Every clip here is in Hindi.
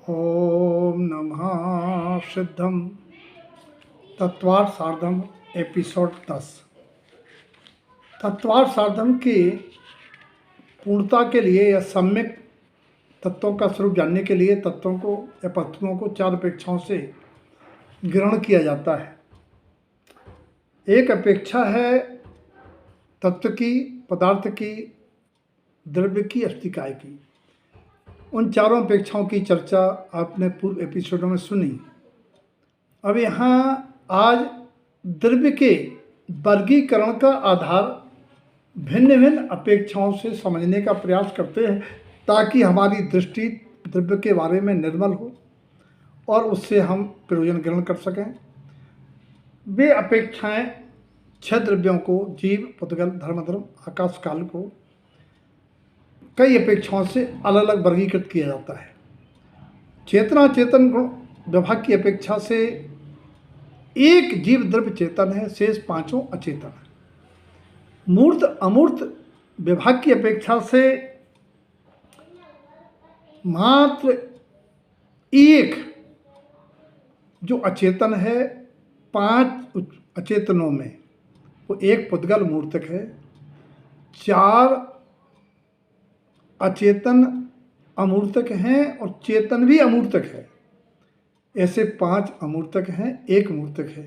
ओम नमः सिद्धम तत्वार्थ सार्धम एपिसोड 10। तत्वार्थ सार्धम की पूर्णता के लिए या सम्यक तत्वों का स्वरूप जानने के लिए तत्वों को या तत्वों को चार अपेक्षाओं से ग्रहण किया जाता है। एक अपेक्षा है तत्व की, पदार्थ की, द्रव्य की, अस्तिकाय की। उन चारों अपेक्षाओं की चर्चा आपने पूर्व एपिसोडों में सुनी। अब यहाँ आज द्रव्य के वर्गीकरण का आधार भिन्न भिन्न अपेक्षाओं से समझने का प्रयास करते हैं ताकि हमारी दृष्टि द्रव्य के बारे में निर्मल हो और उससे हम प्रयोजन ग्रहण कर सकें। वे अपेक्षाएं 6 द्रव्यों को, जीव, पुद्गल, धर्म, अधर्म, आकाश, काल को कई अपेक्षाओं से अलग अलग वर्गीकृत किया जाता है। चेतना चेतन गुण विभाग की अपेक्षा से एक जीव द्रव्य चेतन है, शेष पांचों अचेतन है। मूर्त अमूर्त विभाग की अपेक्षा से मात्र एक जो अचेतन है, 5 अचेतनों में वो एक पुद्गल मूर्तक है, 4 अचेतन अमूर्तक हैं और चेतन भी अमूर्तक है। ऐसे 5 अमूर्तक हैं, एक मूर्तक है।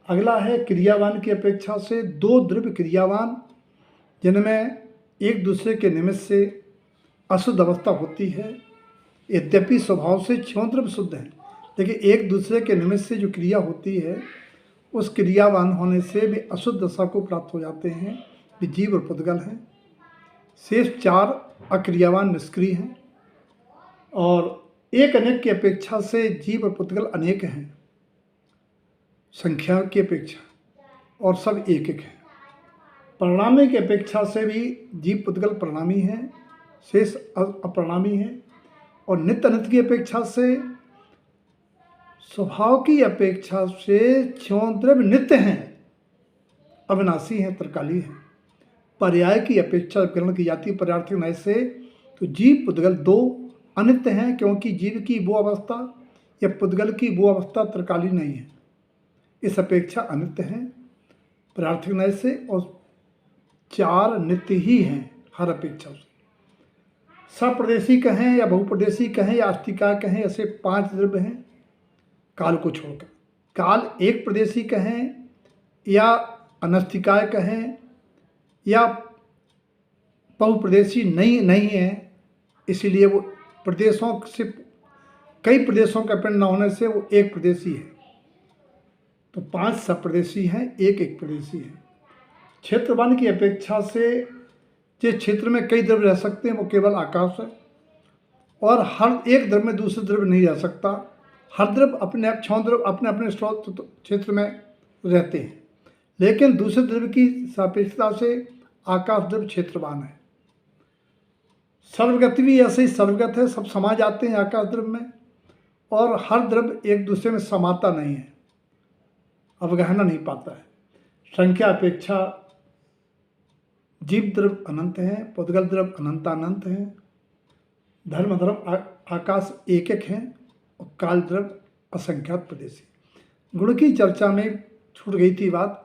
अगला है क्रियावान की अपेक्षा से 2 द्रव्य क्रियावान, जिनमें एक दूसरे के निमित्त से अशुद्ध अवस्था होती है। यद्यपि स्वभाव से 6 द्रव्य शुद्ध हैं, लेकिन एक दूसरे के निमित्त से जो क्रिया होती है उस क्रियावान होने से भी अशुद्ध दशा को प्राप्त हो जाते हैं। वे जीव और पुद्गल हैं। शेष 4 अक्रियावान निष्क्रिय हैं और एक अनेक की अपेक्षा से जीव और पुद्गल अनेक हैं संख्या की अपेक्षा, और सब एक एक हैं। परिणामी की अपेक्षा से भी जीव पुद्गल परिणामी हैं, शेष अप्रणामी हैं। और नित्य अनित्य की अपेक्षा से, स्वभाव की अपेक्षा से 6 द्रव्य नित्य हैं, अविनाशी हैं, त्रिकाली हैं। पर्याय की अपेक्षा ग्रहण की जाती है पर्यार्थी न्याय से, तो जीव पुद्गल 2 अनित्य हैं, क्योंकि जीव की वो अवस्था या पुद्गल की वो अवस्था त्रिकाली नहीं है। इस अपेक्षा अनित्य हैं पर्यार्थी न्याय से, और 4 नित्य ही हैं हर अपेक्षा से। सप्रदेशी कहें या बहुप्रदेशी कहें या अस्तिकाय कहें, ऐसे 5 द्रव्य हैं काल को छोड़कर। काल एक प्रदेशी कहें या अनस्तिकाय कहें या बहुप्रदेशी नहीं है, इसीलिए वो प्रदेशों से, कई प्रदेशों का पिंड न होने से वो एक प्रदेशी है। तो 5 सप्रदेशी हैं, एक प्रदेशी है। क्षेत्रवान की अपेक्षा से जिस क्षेत्र में कई द्रव्य रह सकते हैं वो केवल आकाश है, और हर एक द्रव्य में दूसरे द्रव्य नहीं रह सकता। हर द्रव्य अपने आप 6 द्रव्य अपने अपने स्रोत क्षेत्र में रहते हैं, लेकिन दूसरे द्रव्य की सापेक्षता से आकाश द्रव्य क्षेत्रवान है। सर्वगति भी ऐसे ही सर्वगत है, सब समा जाते हैं आकाश द्रव्य में, और हर द्रव्य एक दूसरे में समाता नहीं है, अवगहना नहीं पाता है। संख्या अपेक्षा जीव द्रव्य अनंत हैं, पुद्गल द्रव्य अनंतानंत हैं, धर्म धर्म आकाश एक एक हैं, और काल द्रव्य असंख्यात प्रदेशी। गुण की चर्चा में छूट गई थी बात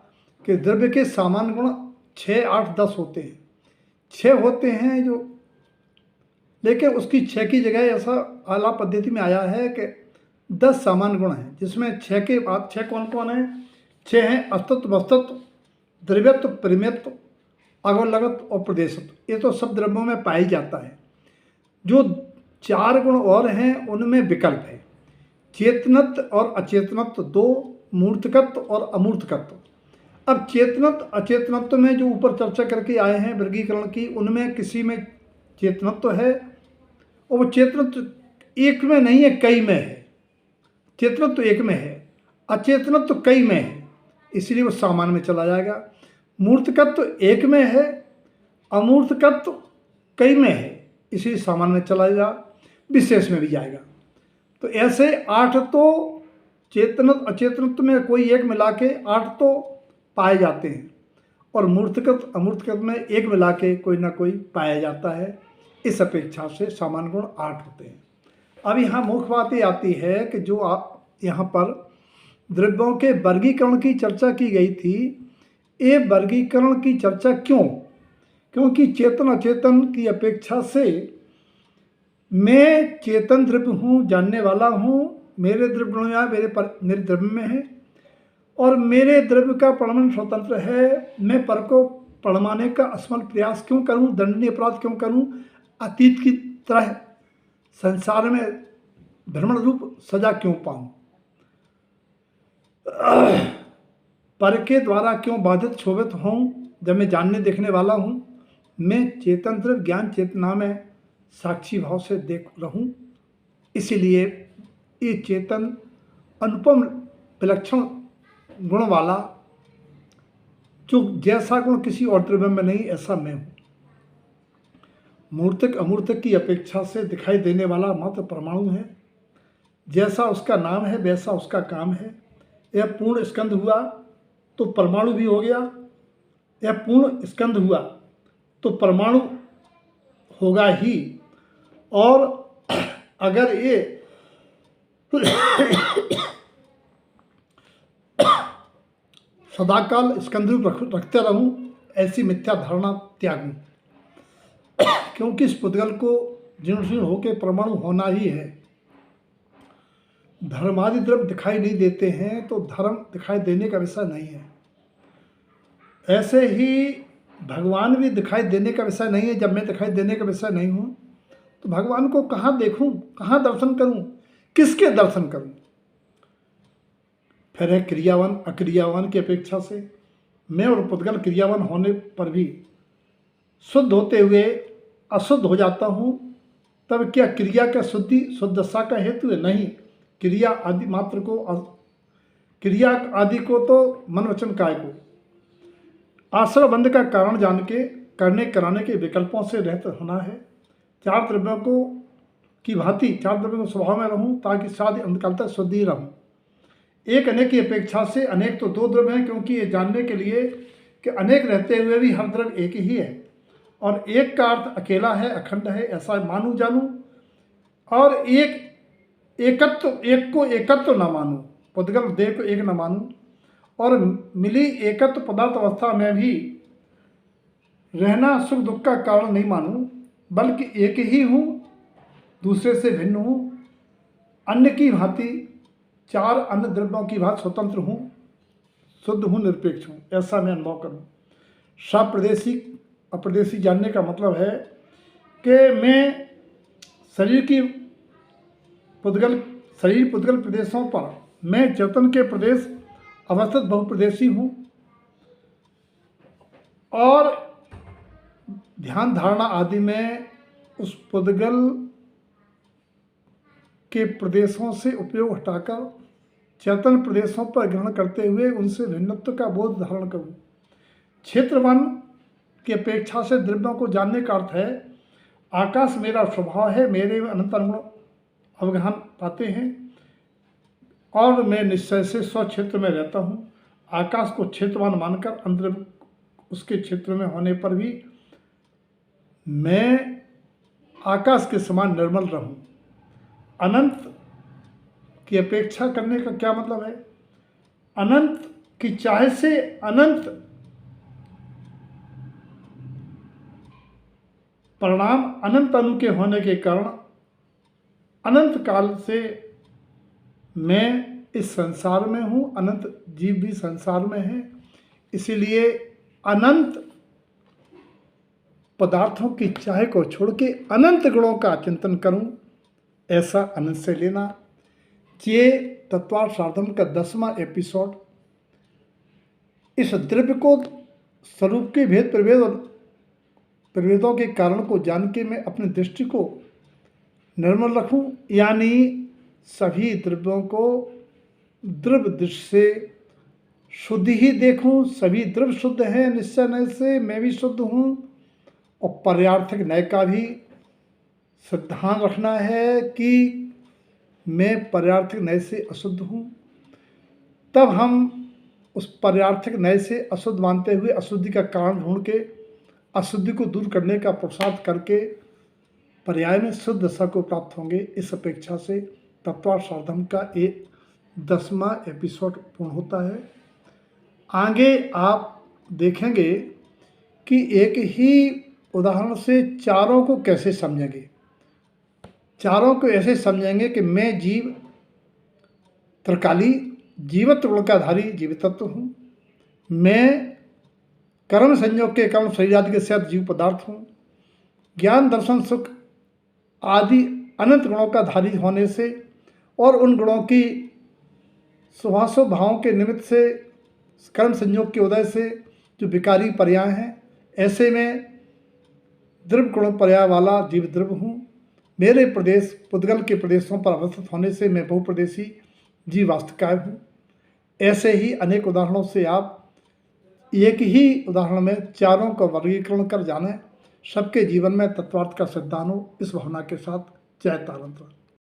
कि द्रव्य के सामान्य गुण 6, 8, 10 होते हैं। 6 होते हैं जो, लेकिन उसकी 6 की जगह ऐसा आला पद्धति में आया है कि 10 सामान्य गुण हैं, जिसमें 6 के बाद 6 कौन कौन हैं? 6 हैं अस्तित्व, वस्तुत्व, द्रव्यत्व, परिमेयत्व, अगोलगत और प्रदेशत्व। ये तो सब द्रव्यों में पाई जाता है। जो 4 गुण और हैं उनमें विकल्प है। चेतनत्व और अचेतनत्व 2, मूर्तकत्व और अमूर्तकत्व। अब चेतनत्व अचेतनत्व में जो ऊपर चर्चा करके आए हैं वर्गीकरण की, उनमें किसी में चेतनत्व है, और वो चेतनत्व एक में नहीं है, कई में है। चेतनत्व एक में है, अचेतनत्व कई में है, इसलिए वो सामान्य में चला जाएगा। मूर्तकत्व एक में है, अमूर्तकत्व कई में है, इसलिए सामान्य में चला जाएगा, विशेष में भी जाएगा। तो ऐसे 8 तो चेतनत्व अचेतनत्व में कोई एक मिला के 8 तो पाए जाते हैं, और मूर्तकत्व अमूर्तकत्व में एक मिला के कोई ना कोई पाया जाता है। इस अपेक्षा से सामान्य गुण 8 होते हैं। अब यहाँ मुख्य बात ये आती है कि जो आप यहाँ पर द्रव्यों के वर्गीकरण की चर्चा की गई थी, ये वर्गीकरण की चर्चा क्यों? क्योंकि चेतन अचेतन की अपेक्षा से मैं चेतन द्रव्य हूँ, जानने वाला हूँ, मेरे द्रव्य गुण मेरे द्रव्य में है और मेरे द्रव्य का परमाणु स्वतंत्र है। मैं पर को परमाने का असफल प्रयास क्यों करूँ, दंडनीय अपराध क्यों करूँ, अतीत की तरह संसार में भ्रमण रूप सजा क्यों पाऊँ, पर के द्वारा क्यों बाधित क्षोभित हूँ, जब मैं जानने देखने वाला हूँ। मैं चेतन द्रव्य ज्ञान चेतना में साक्षी भाव से देख रहूँ, इसीलिए ये चेतन अनुपम विलक्षण गुण वाला, जो जैसा गुण किसी और द्रव्य में नहीं, ऐसा मैं हूँ। मूर्तिक अमूर्तिक की अपेक्षा से दिखाई देने वाला मात्र परमाणु है। जैसा उसका नाम है वैसा उसका काम है। यह पूर्ण स्कंद हुआ तो परमाणु भी हो गया, यह पूर्ण स्कंद हुआ तो परमाणु होगा ही। और अगर ये सदाकाल स्कंद रूप रखते रहूं, ऐसी मिथ्या धारणा त्यागूं, क्योंकि इस पुद्गल को जीर्ण शीर्ण होकर परमाणु होना ही है। धर्मादि द्रव्य दिखाई नहीं देते हैं तो धर्म दिखाई देने का विषय नहीं है। ऐसे ही भगवान भी दिखाई देने का विषय नहीं है। जब मैं दिखाई देने का विषय नहीं हूँ तो भगवान को कहाँ देखूँ, कहाँ दर्शन करूँ, किसके दर्शन करूँ? फिर है क्रियावान अक्रियावान की अपेक्षा से मैं और पुद्गल क्रियावान होने पर भी शुद्ध होते हुए अशुद्ध हो जाता हूँ। तब क्या क्रिया का शुद्धि शुद्धसा का हेतु है? नहीं। क्रिया आदि मात्र को, क्रिया आदि को तो मन वचन काय को आश्रय बंध का कारण जान के करने कराने के विकल्पों से रहित होना है। चार द्रव्यों को की भांति चार द्रव्यों को स्वभाव में रहूं, ताकि शादी अंतकाल तक शुद्ध ही रहूं। एक अनेक की अपेक्षा से अनेक तो दो द्रव्य हैं, क्योंकि ये जानने के लिए कि अनेक रहते हुए भी हर द्रव्य एक ही है और एक का अर्थ अकेला है, अखंड है, ऐसा मानूं जानूं। और एक को एकत्व न मानूं, पुद्गल देह को एक न मानूं, और मिली एकत्व पदार्थ अवस्था में भी रहना सुख दुख का कारण नहीं मानूं, बल्कि एक ही हूँ, दूसरे से भिन्न हूँ, अन्य की भांति चार अन्य द्रव्यों की भांति स्वतंत्र हूँ, शुद्ध हूँ, निरपेक्ष हूँ, ऐसा मैं अनुभव करूँ। सप्रदेशी अप्रदेशी जानने का मतलब है कि मैं शरीर पुद्गल प्रदेशों पर मैं चेतन के प्रदेश अवस्थित बहुप्रदेशी हूँ और ध्यान धारणा आदि में उस पुद्गल के प्रदेशों से उपयोग हटाकर चेतन प्रदेशों पर ग्रहण करते हुए उनसे भिन्नत्व का बोध धारण करूँ। क्षेत्रवन की अपेक्षा से द्रव्यों को जानने का अर्थ है आकाश मेरा स्वभाव है, मेरे अनंत अनुगुण अवगाहन पाते हैं और मैं निश्चय से स्वक्षेत्र में रहता हूँ। आकाश को क्षेत्रवान मानकर अंदर उसके क्षेत्र में होने पर भी मैं आकाश के समान निर्मल रहूँ। अनंत की अपेक्षा करने का क्या मतलब है? अनंत की चाहे से अनंत परिणाम अनंत अणु के होने के कारण अनंत काल से मैं इस संसार में हूँ, अनंत जीव भी संसार में है। इसीलिए अनंत पदार्थों की चाह को छोड़ के अनंत गुणों का चिंतन करूं, ऐसा अनंत से लेना। ये तत्वार्थ साधन का 10वां एपिसोड। इस द्रव्य को स्वरूप के भेद प्रभेद और प्रभेदों के कारण को जान के मैं अपनी दृष्टि को निर्मल रखूं, यानी सभी द्रव्यों को द्रव्य दृष्टि से शुद्ध ही देखूं। सभी द्रव्य शुद्ध हैं निश्चय नय से, मैं भी शुद्ध हूं। और पर्यार्थक नय का भी सिद्धांत रखना है कि मैं पर्यार्थक नय से अशुद्ध हूं। तब हम उस पर्यार्थक नय से अशुद्ध मानते हुए अशुद्धि का कारण ढूंढ के अशुद्धि को दूर करने का पुरुषार्थ करके पर्याय में शुद्ध दशा को प्राप्त होंगे। इस अपेक्षा से तत्वार्थ साधन का एक 10वां एपिसोड पूर्ण होता है। आगे आप देखेंगे कि एक ही उदाहरण से चारों को कैसे समझेंगे। चारों को ऐसे समझेंगे कि मैं जीव त्रिकाली जीवत्व गुण का धारी जीवित तत्व हूँ। मैं कर्म संयोग के कारण शरीर आदि के साथ जीव पदार्थ हूँ। ज्ञान दर्शन सुख आदि अनंत गुणों का धारी होने से और उन गुणों की सुभाषो भावों के निमित्त से कर्म संयोग के उदय से जो विकारी पर्याय हैं, ऐसे में द्रव्य गुण पर्याय वाला जीव द्रव्य हूँ। मेरे प्रदेश पुद्गल के प्रदेशों पर अवस्थित होने से मैं बहुप्रदेशी जीव वास्तविकाय हूँ। ऐसे ही अनेक उदाहरणों से आप एक ही उदाहरण में चारों का वर्गीकरण कर जाने, सबके जीवन में तत्वार्थ का सिद्धांत हो, इस भावना के साथ जय तारंत्र।